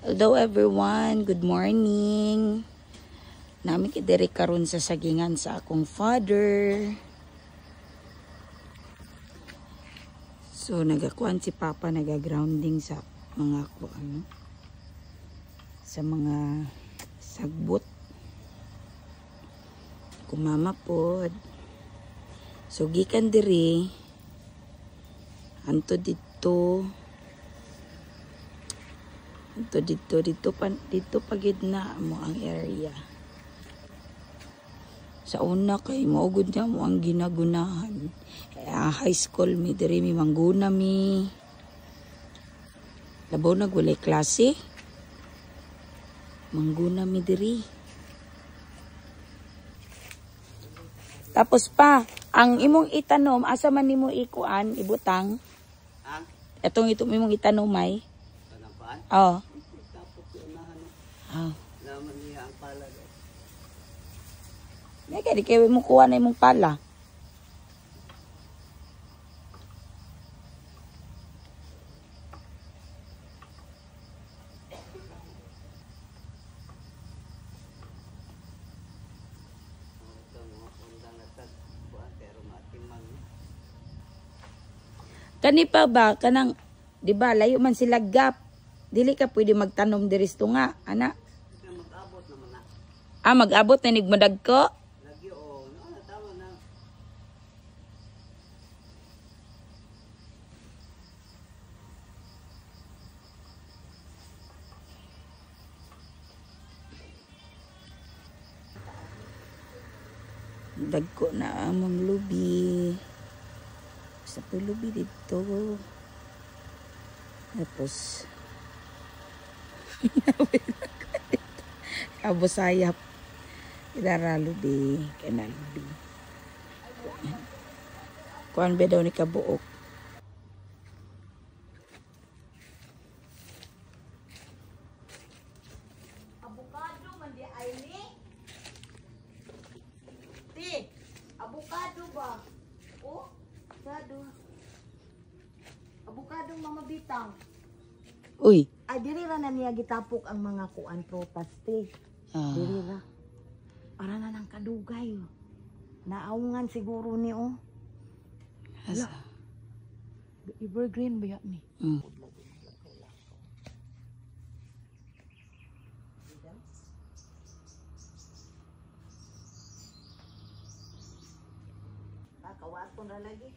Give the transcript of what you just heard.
Hello everyone, good morning. Nami kidiri karon sa sagingan sa akong father. So nagakuan si Papa, nagagrounding sa mga sa mga sagbot. Kumama pod. So gikan diri anto dito pagid na mo ang area. Sa una kay maugod na mo ang ginagunahan. High school mi diri mi mangguna mi. Labaw na gulay klase. Mangguna mi diri. Tapos pa, ang imong itanom asa man nimo ikuan ibutang? Etong imong itanom may? Oh. Oh. Laman niya ang pala. Di kayo mo kuha na imong pala. Kani pa ba kanang di ba layo man sila gap. Dili ka pwede magtanom diri sto nga, ana. Mag-abot naman na. Mag-abot na nigmadag ko. Lagi o, tama na. Dagko na among lubi. Sa lubi dito. Tapos abo sayap. Idara lubi, kanal lubi. Kuan ba daw ni kabuok. Avocado man di Aili. Ti, avocado ba? Oh, avocado. Avocado mama bitang. Uy. Ay diri ra na niya gitapok ang mga kuan prutas ti. Diri ra. Para na nang kadugay. Naawngan siguro ni oh. Asa? Evergreen ba yan ni? Kawaton ra lagi.